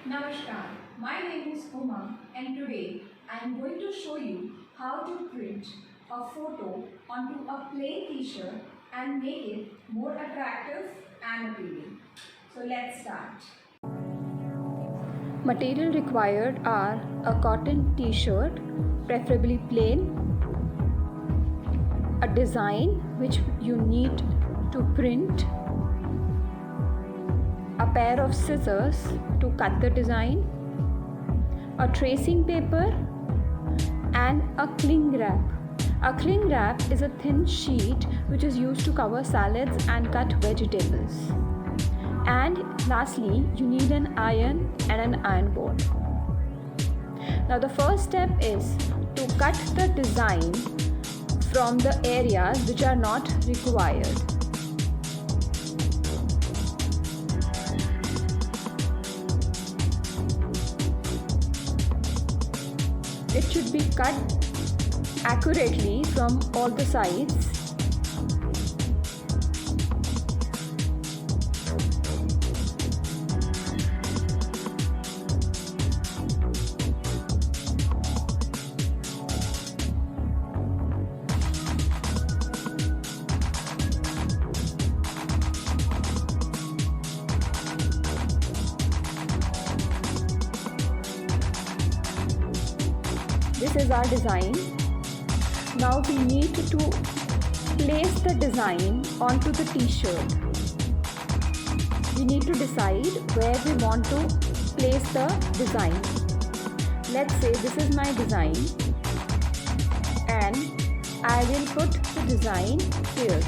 Namaskar, my name is Uma and today I am going to show you how to print a photo onto a plain t-shirt and make it more attractive and appealing. So let's start. Material required are a cotton t-shirt, preferably plain, a design which you need to print, a pair of scissors to cut the design, a tracing paper, and a cling wrap. A cling wrap is a thin sheet which is used to cover salads and cut vegetables. And lastly, you need an iron and an iron board. Now the first step is to cut the design from the areas which are not required. It should be cut accurately from all the sides. This is our design. Now we need to place the design onto the t-shirt. We need to decide where we want to place the design. Let's say this is my design and I will put the design here.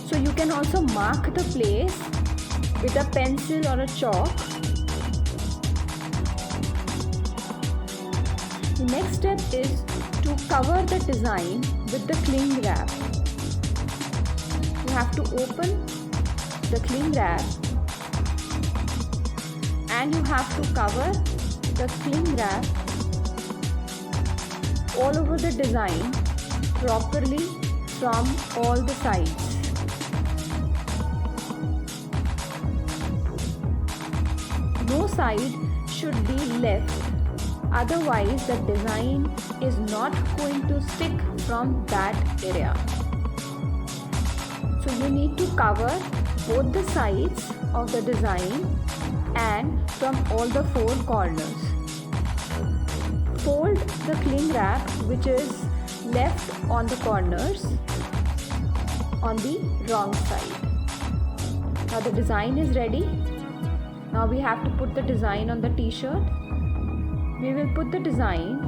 So you can also mark the place with a pencil or a chalk. The next step is to cover the design with the cling wrap. You have to open the cling wrap and you have to cover the cling wrap all over the design properly from all the sides. No side should be left. Otherwise, the design is not going to stick from that area. So you need to cover both the sides of the design and from all the four corners. Fold the cling wrap which is left on the corners on the wrong side. Now the design is ready. Now we have to put the design on the t-shirt. We will put the design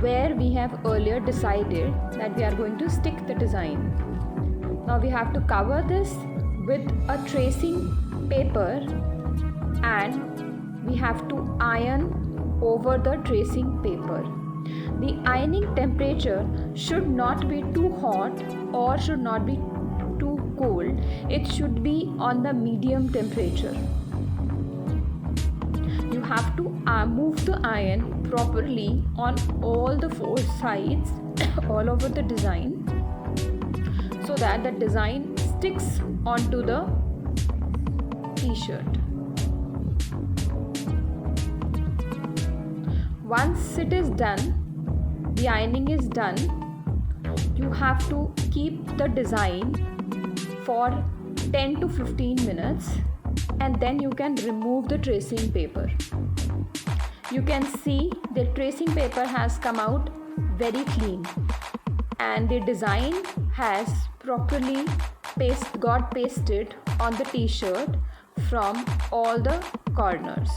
where we have earlier decided that we are going to stick the design. Now we have to cover this with a tracing paper and we have to iron over the tracing paper. The ironing temperature should not be too hot or should not be too cold. It should be on the medium temperature. You have to move the iron properly on all the four sides all over the design so that the design sticks onto the t-shirt. Once it is done, the ironing is done, you have to keep the design for 10 to 15 minutes and then you can remove the tracing paper. You can see the tracing paper has come out very clean and the design has properly got pasted on the t-shirt from all the corners.